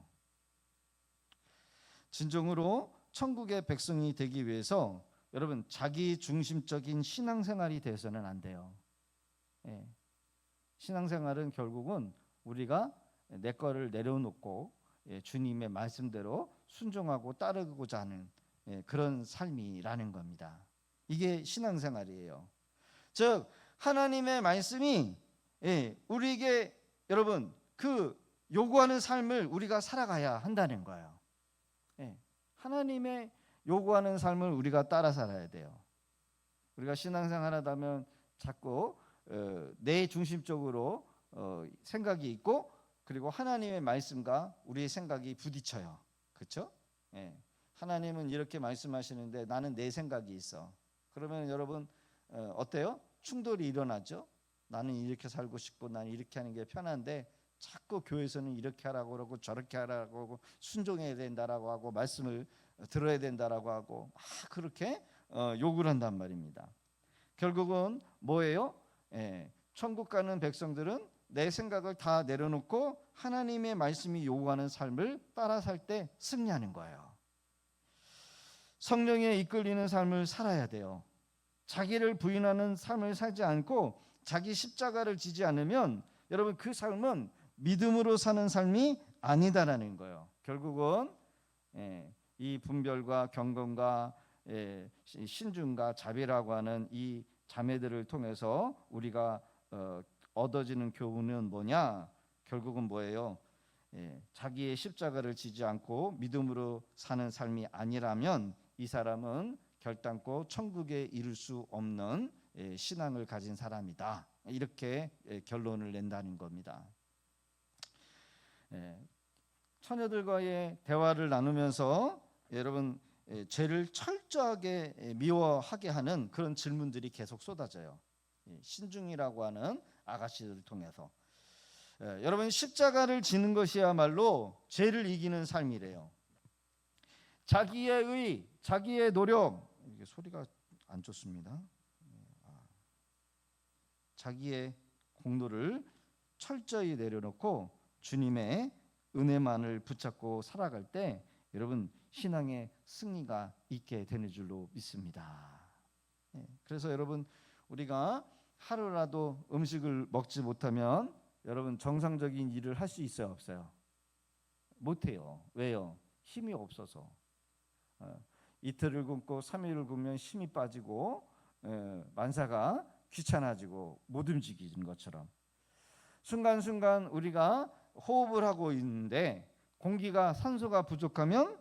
진정으로 천국의 백성이 되기 위해서 여러분 자기 중심적인 신앙생활이 돼서는 안 돼요. 신앙생활은 결국은 우리가 내 거를 내려놓고 주님의 말씀대로 순종하고 따르고자 하는 그런 삶이라는 겁니다. 이게 신앙생활이에요. 즉 하나님의 말씀이 우리에게 여러분 그 요구하는 삶을 우리가 살아가야 한다는 거예요. 하나님의 요구하는 삶을 우리가 따라 살아야 돼요. 우리가 신앙생활하다면 자꾸 내 중심적으로 생각이 있고, 그리고 하나님의 말씀과 우리의 생각이 부딪혀요. 그렇죠? 하나님은 이렇게 말씀하시는데 나는 내 생각이 있어. 그러면 여러분 어때요? 충돌이 일어나죠. 나는 이렇게 살고 싶고 나는 이렇게 하는 게 편한데 자꾸 교회에서는 이렇게 하라고 그러고 저렇게 하라고 하고 순종해야 된다라고 하고 말씀을 들어야 된다라고 하고 막 그렇게 요구를 한단 말입니다. 결국은 뭐예요? 천국 가는 백성들은 내 생각을 다 내려놓고 하나님의 말씀이 요구하는 삶을 따라 살 때 승리하는 거예요. 성령에 이끌리는 삶을 살아야 돼요. 자기를 부인하는 삶을 살지 않고 자기 십자가를 지지 않으면 여러분 그 삶은 믿음으로 사는 삶이 아니다라는 거예요. 결국은 이 분별과 경건과 신중과 자비라고 하는 이 자매들을 통해서 우리가 얻어지는 교훈은 뭐냐? 결국은 뭐예요? 자기의 십자가를 지지 않고 믿음으로 사는 삶이 아니라면 이 사람은 결단코 천국에 이를 수 없는 신앙을 가진 사람이다. 이렇게 결론을 낸다는 겁니다. 처녀들과의 대화를 나누면서 여러분 죄를 철저하게 미워하게 하는 그런 질문들이 계속 쏟아져요. 신중이라고 하는 아가씨들을 통해서 여러분 십자가를 지는 것이야말로 죄를 이기는 삶이래요. 자기의 의, 자기의 노력, 이게 소리가 안 좋습니다. 자기의 공로를 철저히 내려놓고 주님의 은혜만을 붙잡고 살아갈 때 여러분 신앙의 승리가 있게 되는 줄로 믿습니다. 그래서 여러분 우리가 하루라도 음식을 먹지 못하면 여러분 정상적인 일을 할 수 있어요, 없어요? 못해요. 왜요? 힘이 없어서. 이틀을 굶고 3일을 굶으면 힘이 빠지고 만사가 귀찮아지고 못 움직이는 것처럼 순간순간 우리가 호흡을 하고 있는데 공기가 산소가 부족하면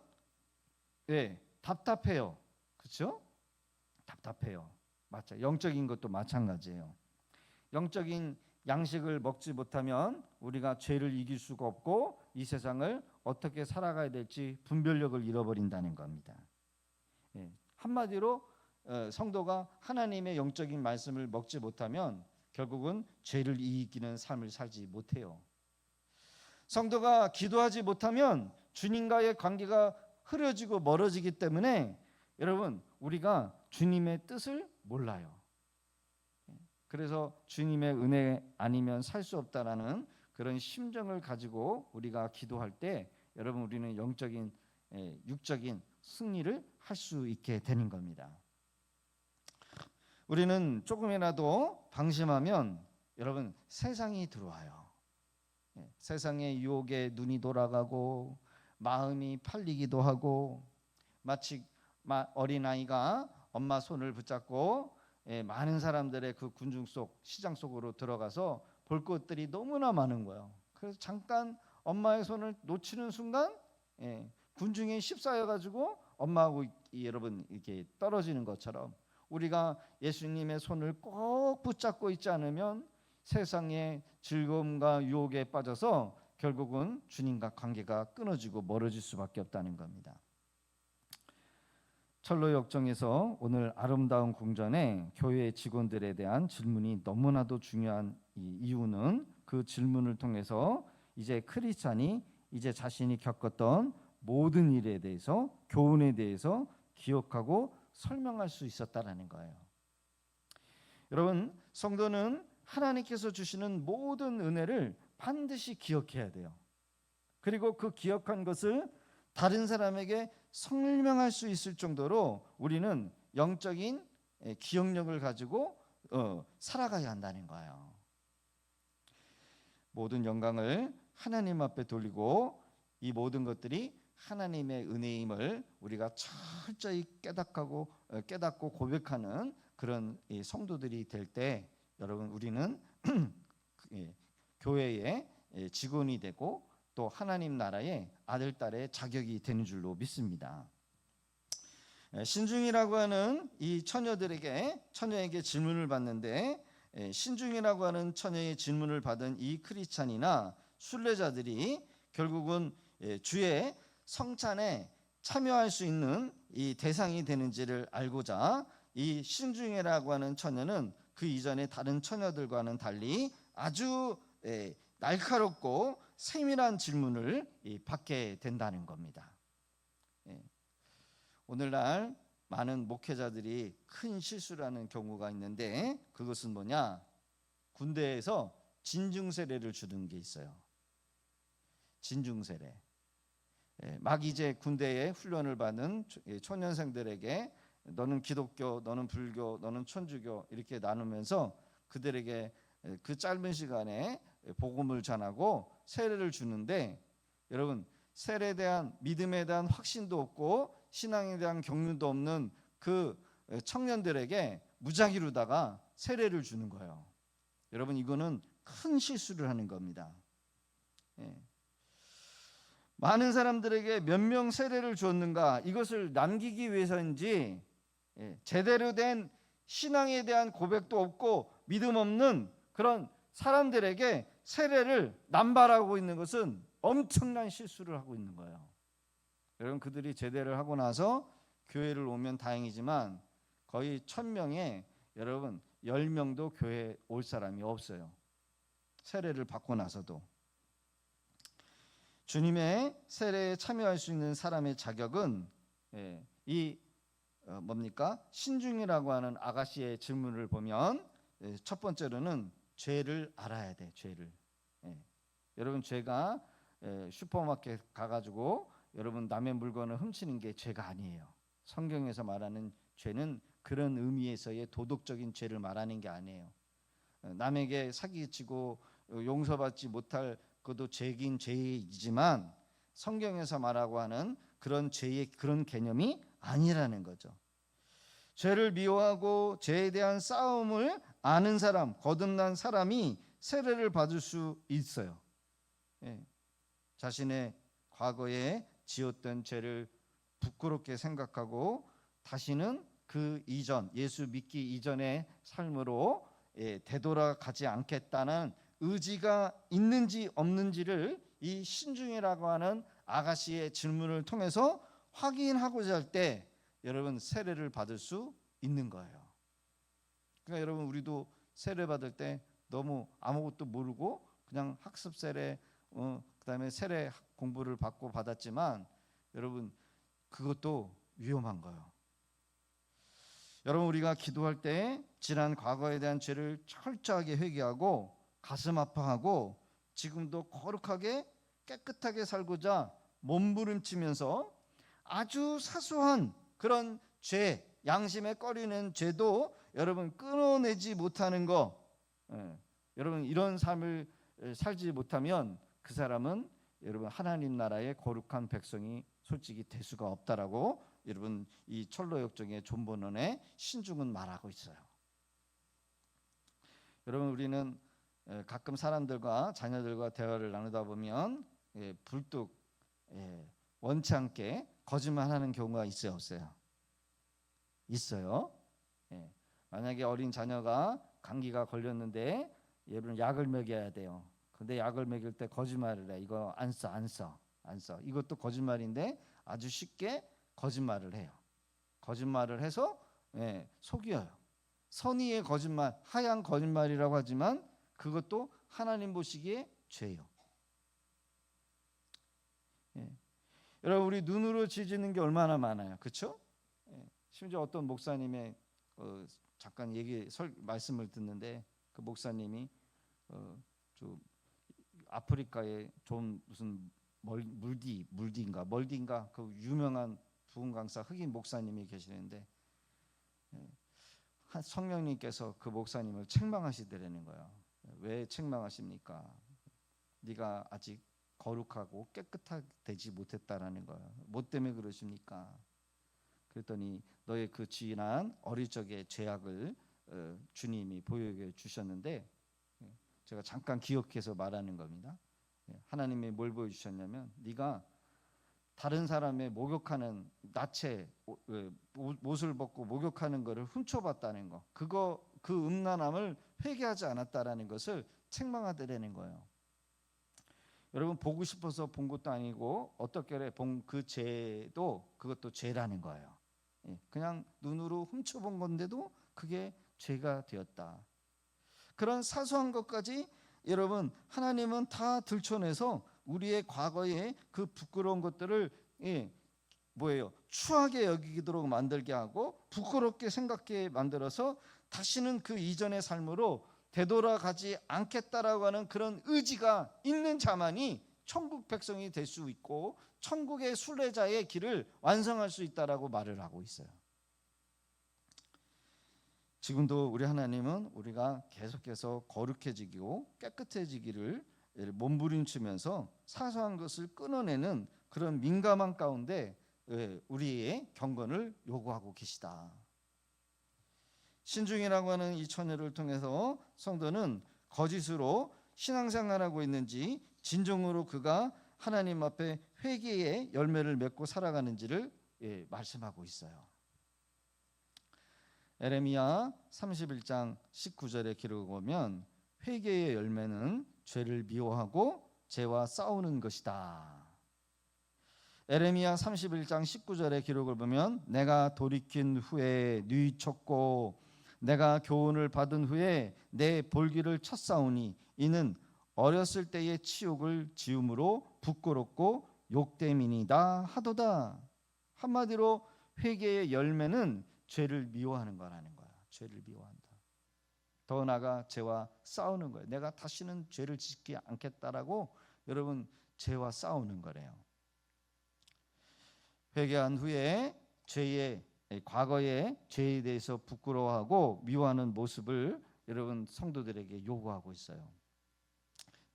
답답해요. 그렇죠? 답답해요. 맞죠? 영적인 것도 마찬가지예요. 영적인 양식을 먹지 못하면 우리가 죄를 이길 수가 없고 이 세상을 어떻게 살아가야 될지 분별력을 잃어버린다는 겁니다. 한마디로 성도가 하나님의 영적인 말씀을 먹지 못하면 결국은 죄를 이기는 삶을 살지 못해요. 성도가 기도하지 못하면 주님과의 관계가 흐려지고 멀어지기 때문에 여러분 우리가 주님의 뜻을 몰라요. 그래서 주님의 은혜 아니면 살 수 없다라는 그런 심정을 가지고 우리가 기도할 때 여러분 우리는 영적인 육적인 승리를 할 수 있게 되는 겁니다. 우리는 조금이라도 방심하면 여러분 세상이 들어와요. 세상의 유혹에 눈이 돌아가고 마음이 팔리기도 하고 마치 어린아이가 엄마 손을 붙잡고 많은 사람들의 그 군중 속 시장 속으로 들어가서 볼 것들이 너무나 많은 거예요. 그래서 잠깐 엄마의 손을 놓치는 순간 군중에 휩싸여 가지고 엄마하고 여러분 이렇게 떨어지는 것처럼 우리가 예수님의 손을 꼭 붙잡고 있지 않으면 세상의 즐거움과 유혹에 빠져서 결국은 주님과 관계가 끊어지고 멀어질 수밖에 없다는 겁니다. 철로 역정에서 오늘 아름다운 궁전에 교회 직원들에 대한 질문이 너무나도 중요한 이유는 그 질문을 통해서 이제 크리스찬이 이제 자신이 겪었던 모든 일에 대해서, 교훈에 대해서 기억하고 설명할 수 있었다라는 거예요. 여러분, 성도는 하나님께서 주시는 모든 은혜를 반드시 기억해야 돼요. 그리고 그 기억한 것을 다른 사람에게 설명할 수 있을 정도로 우리는 영적인 기억력을 가지고 살아가야 한다는 거예요. 모든 영광을 하나님 앞에 돌리고 이 모든 것들이 하나님의 은혜임을 우리가 철저히 깨닫고 고백하는 그런 성도들이 될 때, 여러분, 우리는 교회의 직원이 되고 또 하나님 나라의 아들, 딸의 자격이 되는 줄로 믿습니다. 신중이라고 하는 이 처녀에게 질문을 받는데, 신중이라고 하는 처녀의 질문을 받은 이 크리스찬이나 순례자들이 결국은 주의 성찬에 참여할 수 있는 이 대상이 되는지를 알고자 이 신중이라고 하는 처녀는 그 이전의 다른 처녀들과는 달리 아주 날카롭고 세밀한 질문을 받게 된다는 겁니다. 오늘날 많은 목회자들이 큰 실수를 하는 경우가 있는데, 그것은 뭐냐? 군대에서 진중세례를 주는 게 있어요. 진중세례. 막 이제 군대에 훈련을 받는 초년생들에게 너는 기독교, 너는 불교, 너는 천주교 이렇게 나누면서 그들에게 그 짧은 시간에 복음을 전하고 세례를 주는데, 여러분, 세례에 대한 믿음에 대한 확신도 없고 신앙에 대한 경륜도 없는 그 청년들에게 무작위로다가 세례를 주는 거예요. 여러분, 이거는 큰 실수를 하는 겁니다. 많은 사람들에게 몇 명 세례를 주었는가, 이것을 남기기 위해서인지 제대로 된 신앙에 대한 고백도 없고 믿음 없는 그런 사람들에게 세례를 남발하고 있는 것은 엄청난 실수를 하고 있는 거예요. 여러분, 그들이 제대를 하고 나서 교회를 오면 다행이지만 거의 1000명에 여러분 10명도 교회에 올 사람이 없어요. 세례를 받고 나서도. 주님의 세례에 참여할 수 있는 사람의 자격은 뭡니까? 신중이라고 하는 아가씨의 질문을 보면 첫 번째로는 죄를 알아야 돼. 죄를. 여러분, 죄가 슈퍼마켓 가가지고 여러분 남의 물건을 훔치는 게 죄가 아니에요. 성경에서 말하는 죄는 그런 의미에서의 도덕적인 죄를 말하는 게 아니에요. 남에게 사기치고 용서받지 못할 그것도 죄긴 죄이지만 성경에서 말하고 하는 그런 죄의 그런 개념이 아니라는 거죠. 죄를 미워하고 죄에 대한 싸움을 아는 사람, 거듭난 사람이 세례를 받을 수 있어요. 자신의 과거에 지었던 죄를 부끄럽게 생각하고 다시는 그 이전, 예수 믿기 이전의 삶으로 되돌아가지 않겠다는 의지가 있는지 없는지를 이 신중이라고 하는 아가씨의 질문을 통해서 확인하고자 할 때 여러분 세례를 받을 수 있는 거예요. 그러니까 여러분, 우리도 세례 받을 때 너무 아무것도 모르고 그냥 학습 세례, 그다음에 세례 공부를 받고 받았지만 여러분, 그것도 위험한 거예요. 여러분, 우리가 기도할 때 지난 과거에 대한 죄를 철저하게 회개하고 가슴 아파하고 지금도 거룩하게 깨끗하게 살고자 몸부림치면서 아주 사소한 그런 죄, 양심에 꺼리는 죄도 여러분 끊어내지 못하는 거, 여러분 이런 삶을 살지 못하면 그 사람은 여러분 하나님 나라의 거룩한 백성이 솔직히 될 수가 없다라고 여러분 이 철로역정의 존본원의 신중은 말하고 있어요. 여러분, 우리는 가끔 사람들과 자녀들과 대화를 나누다 보면 불뚝 원치 않게 거짓말하는 경우가 있어요, 없어요? 있어요. 만약에 어린 자녀가 감기가 걸렸는데 여러분 약을 먹여야 돼요. 근데 약을 먹일 때 거짓말을 해. 이거 안 써. 이것도 거짓말인데 아주 쉽게 거짓말을 해요. 거짓말을 해서 속여요. 선의의 거짓말, 하얀 거짓말이라고 하지만 그것도 하나님 보시기에 죄예요. 여러분 우리 눈으로 지지는 게 얼마나 많아요, 그렇죠? 심지어 어떤 목사님의 잠깐 말씀을 듣는데 그 목사님이 저 아프리카에 좀 무슨 멀디인가 그 유명한 부흥 강사 흑인 목사님이 계시는데 성령님께서 그 목사님을 책망하시더라는 거예요. 왜 책망하십니까? 네가 아직 거룩하고 깨끗하게 되지 못했다라는 거예요. 뭐 때문에 그러십니까? 그랬더니 너의 그 지난 어릴 적의 죄악을 주님이 보여 주셨는데, 제가 잠깐 기억해서 말하는 겁니다. 하나님이 뭘 보여주셨냐면 네가 다른 사람의 목욕하는 나체 옷을 벗고 목욕하는 것을 훔쳐봤다는 거, 그 음란함을 회개하지 않았다라는 것을 책망하더라는 거예요. 여러분 보고 싶어서 본 것도 아니고 어떻게 본 그 죄도 그것도 죄라는 거예요. 그냥 눈으로 훔쳐본 건데도 그게 죄가 되었다. 그런 사소한 것까지 여러분 하나님은 다 들춰내서 우리의 과거의 그 부끄러운 것들을 추하게 여기도록 만들게 하고 부끄럽게 생각게 만들어서 다시는 그 이전의 삶으로 되돌아가지 않겠다라고 하는 그런 의지가 있는 자만이 천국 백성이 될 수 있고 천국의 순례자의 길을 완성할 수 있다라고 말을 하고 있어요. 지금도 우리 하나님은 우리가 계속해서 거룩해지고 깨끗해지기를 몸부림치면서 사소한 것을 끊어내는 그런 민감한 가운데 우리의 경건을 요구하고 계시다. 신중이라고 하는 이 처녀를 통해서 성도는 거짓으로 신앙생활하고 있는지 진정으로 그가 하나님 앞에 회개의 열매를 맺고 살아가는지를 말씀하고 있어요. 에레미야 31장 19절의 기록을 보면 회개의 열매는 죄를 미워하고 죄와 싸우는 것이다. 에레미야 31장 19절의 기록을 보면 내가 돌이킨 후에 뉘쳤고 내가 교훈을 받은 후에 내 볼기를 쳤사오니 이는 어렸을 때의 치욕을 지음으로 부끄럽고 욕됨이니이다 하도다. 한마디로 회개의 열매는 죄를 미워하는 거라는 거야. 죄를 미워한다. 더 나아가 죄와 싸우는 거예요. 내가 다시는 죄를 짓지 않겠다라고 여러분 죄와 싸우는 거래요. 회개한 후에 과거의 죄에 대해서 부끄러워하고 미워하는 모습을 여러분 성도들에게 요구하고 있어요.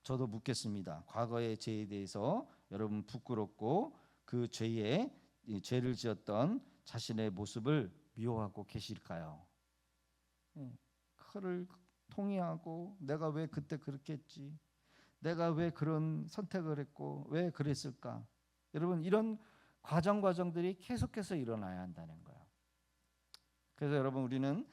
저도 묻겠습니다. 과거의 죄에 대해서 여러분 부끄럽고 그 죄를 지었던 자신의 모습을 미워하고 계실까요? 그를 통회하고 내가 왜 그때 그렇게 했지? 내가 왜 그런 선택을 했고 왜 그랬을까? 여러분 이런 과정들이 계속해서 일어나야 한다는 거예요. 그래서 여러분 우리는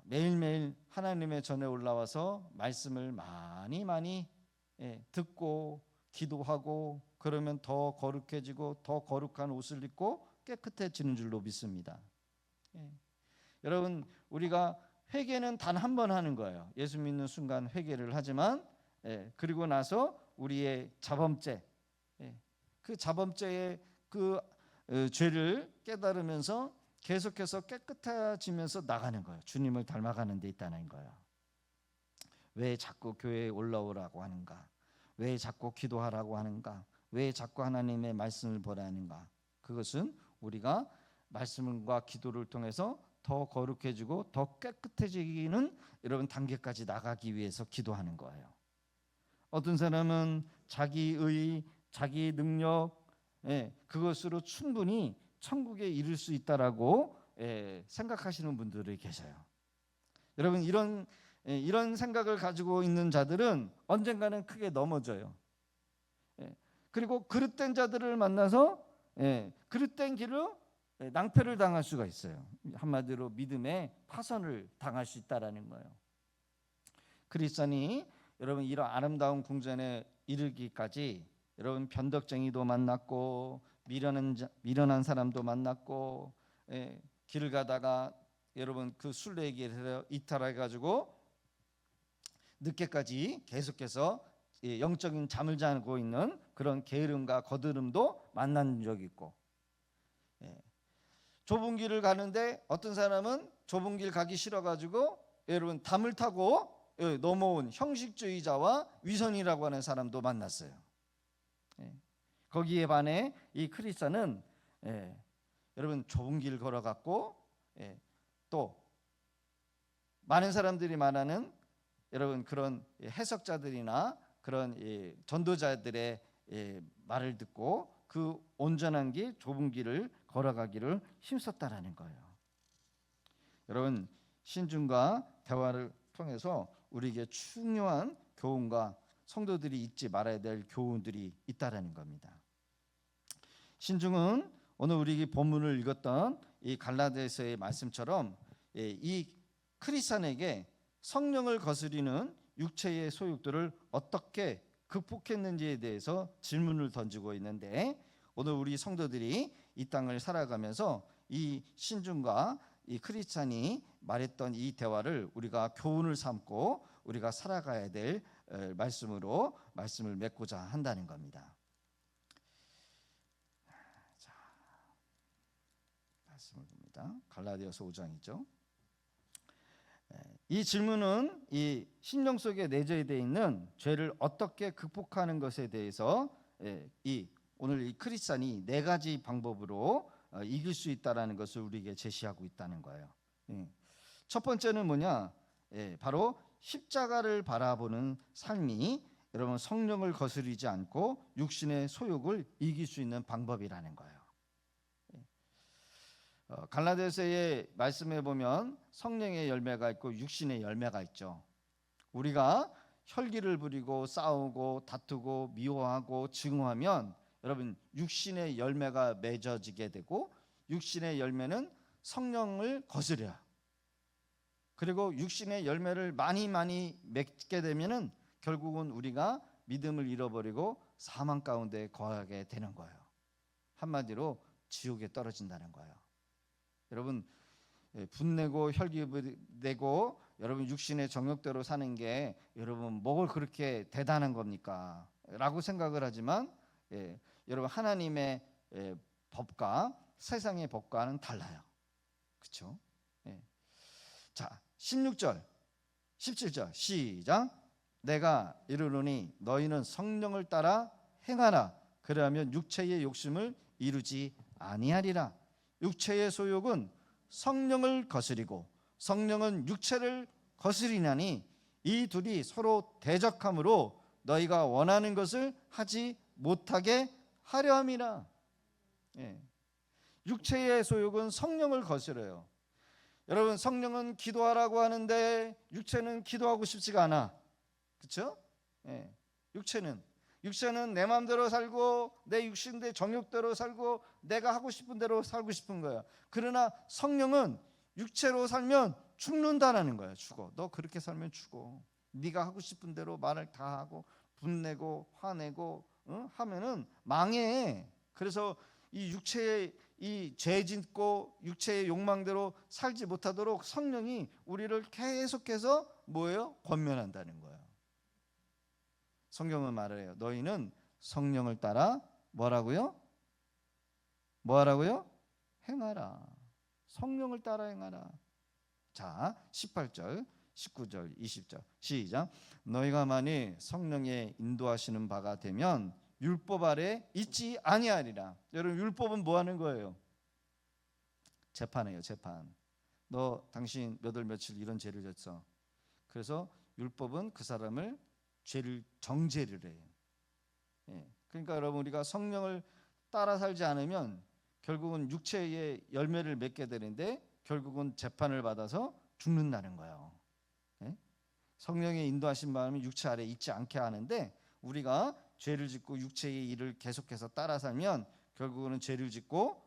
매일매일 하나님의 전에 올라와서 말씀을 많이 듣고 기도하고 그러면 더 거룩해지고 더 거룩한 옷을 입고 깨끗해지는 줄로 믿습니다. 여러분 우리가 회개는 단 한 번 하는 거예요. 예수 믿는 순간 회개를 하지만 그리고 나서 우리의 자범죄 그 자범죄의 그 죄를 깨달으면서 계속해서 깨끗해지면서 나가는 거예요. 주님을 닮아가는 데 있다는 거예요. 왜 자꾸 교회에 올라오라고 하는가? 왜 자꾸 기도하라고 하는가? 왜 자꾸 하나님의 말씀을 보라 하는가? 그것은 우리가 말씀과 기도를 통해서 더 거룩해지고 더 깨끗해지기는 여러분 단계까지 나가기 위해서 기도하는 거예요. 어떤 사람은 자기의 자기 능력 그것으로 충분히 천국에 이를 수 있다라고 생각하시는 분들이 계셔요. 여러분 이런 생각을 가지고 있는 자들은 언젠가는 크게 넘어져요. 그리고 그릇된 자들을 만나서 그릇된 길로 낭패를 당할 수가 있어요. 한마디로 믿음의 파선을 당할 수 있다라는 거예요. 크리스천이 여러분 이런 아름다운 궁전에 이르기까지 여러분 변덕쟁이도 만났고 미련한 사람도 만났고 길을 가다가 여러분 그 순례의 길에서 이탈해 가지고 늦게까지 계속해서 영적인 잠을 자고 있는 그런 게으름과 거드름도 만난 적이 있고, 좁은 길을 가는데 어떤 사람은 좁은 길 가기 싫어가지고 여러분 담을 타고 넘어온 형식주의자와 위선이라고 하는 사람도 만났어요. 거기에 반해 이 크리스찬은 여러분 좁은 길 걸어갔고, 또 많은 사람들이 말하는 여러분 그런 해석자들이나 그런 전도자들의 말을 듣고 그 온전한 길, 좁은 길을 걸어가기를 힘썼다라는 거예요. 여러분 신중과 대화를 통해서 우리에게 중요한 교훈과 성도들이 잊지 말아야 될 교훈들이 있다라는 겁니다. 신중은 오늘 우리 본문을 읽었던 이 갈라디아서의 말씀처럼 이 크리스찬에게 성령을 거스리는 육체의 소욕들을 어떻게 극복했는지에 대해서 질문을 던지고 있는데, 오늘 우리 성도들이 이 땅을 살아가면서 이 신중과 이 크리스찬이 말했던 이 대화를 우리가 교훈을 삼고 우리가 살아가야 될 말씀으로 말씀을 맺고자 한다는 겁니다. 자, 말씀을 봅니다. 갈라디아서 5장이죠. 이 질문은 이 심령 속에 내재되어 있는 죄를 어떻게 극복하는 것에 대해서 이 오늘 이 크리스찬이 4가지 방법으로 이길 수 있다라는 것을 우리에게 제시하고 있다는 거예요. 첫 번째는 뭐냐? 바로 십자가를 바라보는 삶이 여러분 성령을 거스르지 않고 육신의 소욕을 이길 수 있는 방법이라는 거예요. 갈라디아서의 말씀에 보면 성령의 열매가 있고 육신의 열매가 있죠. 우리가 혈기를 부리고 싸우고 다투고 미워하고 증오하면 여러분 육신의 열매가 맺어지게 되고, 육신의 열매는 성령을 거스려요. 그리고 육신의 열매를 많이 맺게 되면은 결국은 우리가 믿음을 잃어버리고 사망 가운데 거하게 되는 거예요. 한마디로 지옥에 떨어진다는 거예요. 여러분 분내고 혈기내고 여러분 육신의 정욕대로 사는 게 여러분 뭘 그렇게 대단한 겁니까? 라고 생각을 하지만 여러분 하나님의 법과 세상의 법과는 달라요. 그렇죠? 자 16절 17절 시작. 내가 이르노니 너희는 성령을 따라 행하라. 그러하면 육체의 욕심을 이루지 아니하리라. 육체의 소욕은 성령을 거스리고 성령은 육체를 거스리나니 이 둘이 서로 대적함으로 너희가 원하는 것을 하지 못하게 하려 함이라. 육체의 소욕은 성령을 거스려요. 여러분 성령은 기도하라고 하는데 육체는 기도하고 싶지가 않아. 그렇죠? 육체는 내 마음대로 살고 내 육신대 정욕대로 살고 내가 하고 싶은 대로 살고 싶은 거야. 그러나 성령은 육체로 살면 죽는다라는 거야. 죽어. 너 그렇게 살면 죽어. 네가 하고 싶은 대로 말을 다 하고 분내고 화내고 하면은 망해. 그래서 이 육체의 이 죄 짓고 육체의 욕망대로 살지 못하도록 성령이 우리를 계속해서 뭐예요? 권면한다는 거예요. 성경은 말해요. 너희는 성령을 따라 뭐라고요? 뭐하라고요? 행하라. 성령을 따라 행하라. 자 18절 19절 20절 시작. 너희가 만일 성령의 인도하시는 바가 되면 율법 아래 있지 아니하리라. 여러분 율법은 뭐 하는 거예요? 재판이에요. 재판. 너 당신 몇 월 며칠 이런 죄를 졌어. 그래서 율법은 그 사람을 죄를 정죄를 해요. 그러니까 여러분 우리가 성령을 따라 살지 않으면 결국은 육체의 열매를 맺게 되는데 결국은 재판을 받아서 죽는다는 거예요. 성령의 인도하신 마음이 육체 아래 있지 않게 하는데 우리가 죄를 짓고 육체의 일을 계속해서 따라 살면 결국은 죄를 짓고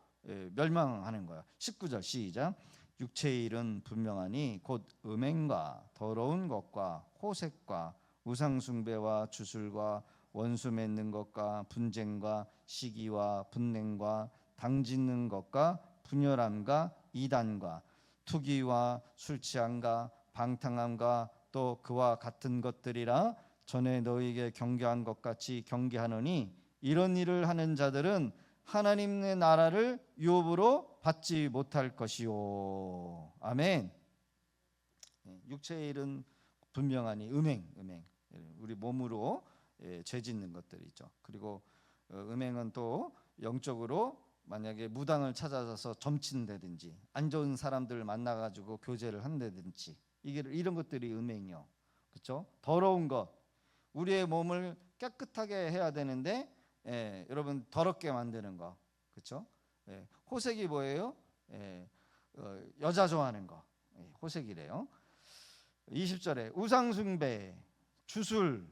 멸망하는 거예요. 19절 시작. 육체의 일은 분명하니 곧 음행과 더러운 것과 호색과 우상숭배와 주술과 원수 맺는 것과 분쟁과 시기와 분냉과 당짓는 것과 분열함과 이단과 투기와 술취함과 방탕함과 또 그와 같은 것들이라. 전에 너희에게 경계한 것 같이 경계하노니 이런 일을 하는 자들은 하나님의 나라를 유업으로 받지 못할 것이요. 아멘. 육체의 일은 분명하니 음행 우리 몸으로 죄 짓는 것들이죠. 그리고 음행은 또 영적으로 만약에 무당을 찾아서 점친다든지 안 좋은 사람들을 만나가지고 교제를 한다든지 이런 것들이 음행이요. 그렇죠? 더러운 것, 우리의 몸을 깨끗하게 해야 되는데 여러분 더럽게 만드는 거, 그렇죠? 호색이 뭐예요? 여자 좋아하는 거, 호색이래요. 20절에 우상숭배, 주술,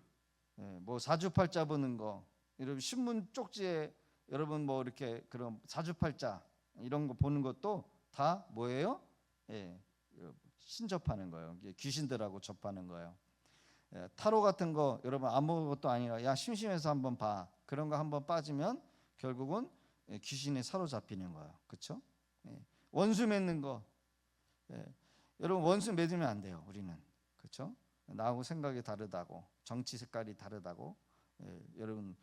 뭐 사주팔자 보는 거, 여러분 신문 쪽지에 여러분 뭐 이렇게 그런 사주팔자 이런 거 보는 것도 다 뭐예요? 신접하는 거예요. 귀신들하고 접하는 거예요. 타로 같은 거 여러분 아무것도 아니라 야 심심해서 한번 봐. 그런 거 한번 빠지면 결국은 귀신에 사로잡히는 거예요. 그렇죠? 원수 맺는 거, 여러분 원수 맺으면 안 돼요. 우리는 그렇죠? 나하고 생각이 다르다고, 정치 색깔이 다르다고, 여러분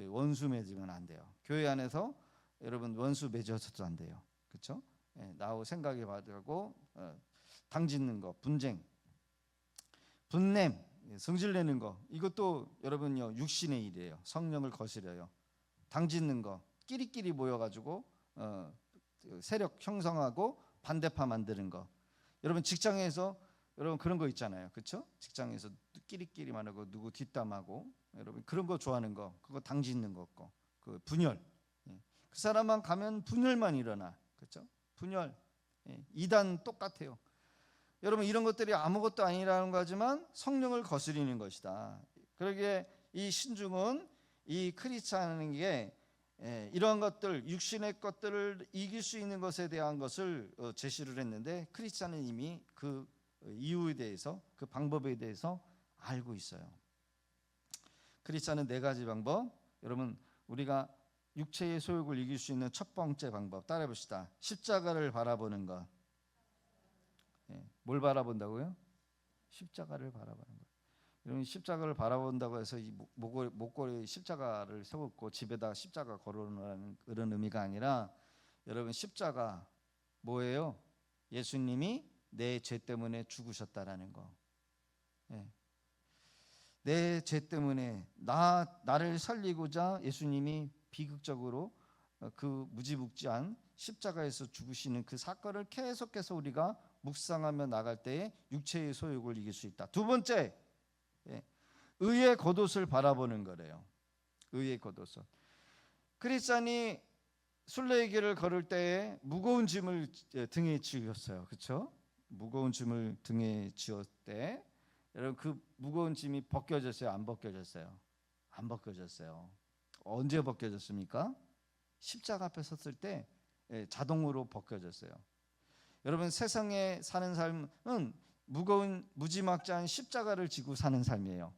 원수 맺으면 안 돼요. 교회 안에서 여러분 원수 맺어서도 안 돼요. 그렇죠? 나하고 생각이 다르고 당짓는 거, 분쟁, 분냄, 성질내는 거, 이것도 여러분요 육신의 일이에요. 성령을 거스려요. 당짓는 거, 끼리끼리 모여가지고 세력 형성하고 반대파 만드는 거. 여러분 직장에서 여러분 그런 거 있잖아요. 그렇죠? 직장에서 끼리끼리만 하고 누구 뒷담하고 여러분 그런 거 좋아하는 거, 그거 당짓는 거고, 그 분열. 그 사람만 가면 분열만 일어나. 그렇죠? 분열. 이단 똑같아요. 여러분 이런 것들이 아무것도 아니라는 거지만 성령을 거스리는 것이다. 그러기에 이 신중은 이 크리스찬에게 이러한 것들, 육신의 것들을 이길 수 있는 것에 대한 것을 제시를 했는데 크리스찬은 이미 그 이유에 대해서, 그 방법에 대해서 알고 있어요. 크리스찬은 4가지 방법. 여러분 우리가 육체의 소욕을 이길 수 있는 첫 번째 방법 따라해 봅시다. 십자가를 바라보는 것. 뭘 바라본다고요? 십자가를 바라보는 것. 여러분 십자가를 바라본다고 해서 이 목걸이에 십자가를 세웠고 집에다 십자가 걸어놓는 그런 의미가 아니라, 여러분 십자가 뭐예요? 예수님이 내 죄 때문에 죽으셨다라는 거. 내 죄 때문에 나를 살리고자 예수님이 비극적으로 그 무지묵지한 십자가에서 죽으시는 그 사건을 계속해서 우리가 묵상하며 나갈 때에 육체의 소욕을 이길 수 있다. 두 번째, 의의 겉옷을 바라보는 거래요. 의의 겉옷을. 크리스찬이 순례의 길을 걸을 때에 무거운 짐을 등에 지었어요. 그렇죠? 무거운 짐을 등에 지었을 때 여러분 그 무거운 짐이 벗겨졌어요? 안 벗겨졌어요? 안 벗겨졌어요. 언제 벗겨졌습니까? 십자가 앞에 섰을 때 자동으로 벗겨졌어요. 여러분 세상에 사는 삶은 무거운 무지막지한 십자가를 지고 사는 삶이에요.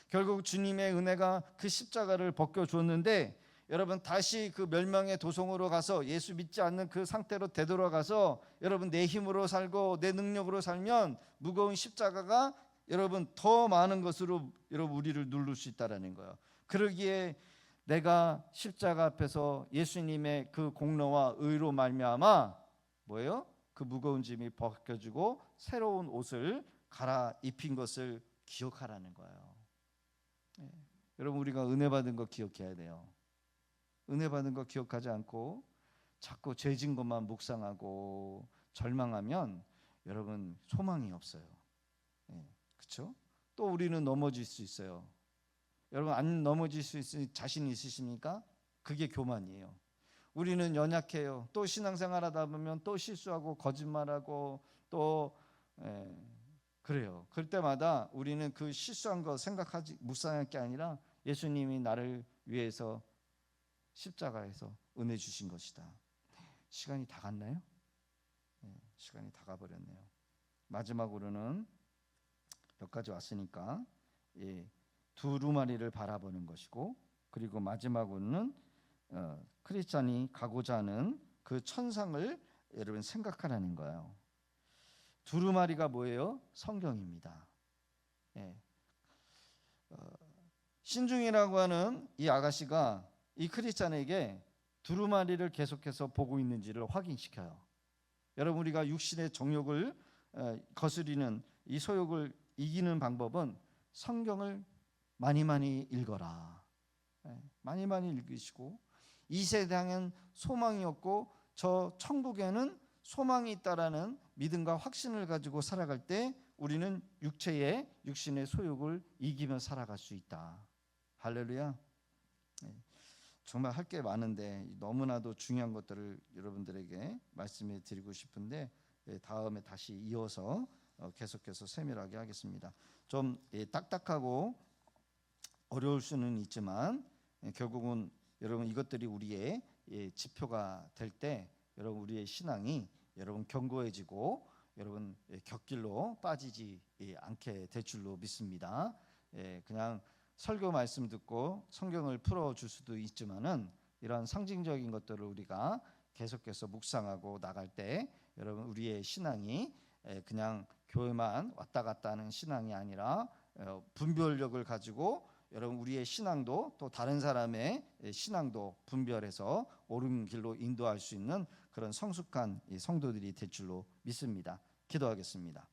결국 주님의 은혜가 그 십자가를 벗겨줬는데 여러분 다시 그 멸망의 도성으로 가서 예수 믿지 않는 그 상태로 되돌아가서 여러분 내 힘으로 살고 내 능력으로 살면 무거운 십자가가 여러분 더 많은 것으로 여러분 우리를 누를 수 있다라는 거예요. 그러기에 내가 십자가 앞에서 예수님의 그 공로와 의로 말미암아 뭐예요? 그 무거운 짐이 벗겨지고 새로운 옷을 갈아입힌 것을 기억하라는 거예요. 여러분 우리가 은혜 받은 거 기억해야 돼요. 은혜 받은 거 기억하지 않고 자꾸 죄진 것만 묵상하고 절망하면 여러분 소망이 없어요. 그렇죠? 또 우리는 넘어질 수 있어요. 여러분 안 넘어질 수 있을 자신 있으십니까? 그게 교만이에요. 우리는 연약해요. 또 신앙생활 하다 보면 또 실수하고 거짓말하고 또 그래요. 그럴 때마다 우리는 그 실수한 거 생각하지 묵상할 게 아니라 예수님이 나를 위해서 십자가에서 은혜 주신 것이다. 시간이 다 갔나요? 시간이 다 가버렸네요. 마지막으로는 여기까지 왔으니까 두루마리를 바라보는 것이고, 그리고 마지막으로는 크리스찬이 가고자 하는 그 천상을 여러분 생각하라는 거예요. 두루마리가 뭐예요? 성경입니다. 신중이라고 하는 이 아가씨가 이 크리스찬에게 두루마리를 계속해서 보고 있는지를 확인시켜요. 여러분, 우리가 육신의 정욕을 거스리는 이 소욕을 이기는 방법은 성경을 많이 읽어라. 많이 읽으시고, 이 세상엔 소망이 없고 저 천국에는 소망이 있다라는 믿음과 확신을 가지고 살아갈 때 우리는 육신의 소욕을 이기며 살아갈 수 있다. 할렐루야. 정말 할 게 많은데 너무나도 중요한 것들을 여러분들에게 말씀해 드리고 싶은데 다음에 다시 이어서 계속해서 세밀하게 하겠습니다. 좀 딱딱하고 어려울 수는 있지만 결국은 여러분 이것들이 우리의 지표가 될 때 여러분 우리의 신앙이 여러분 견고해지고 여러분 곁길로 빠지지 않게 될 줄로 믿습니다. 그냥 설교 말씀 듣고 성경을 풀어줄 수도 있지만은 이런 상징적인 것들을 우리가 계속해서 묵상하고 나갈 때 여러분 우리의 신앙이 그냥 교회만 왔다 갔다 하는 신앙이 아니라 분별력을 가지고 여러분 우리의 신앙도 또 다른 사람의 신앙도 분별해서 옳은 길로 인도할 수 있는 그런 성숙한 성도들이 될 줄로 믿습니다. 기도하겠습니다.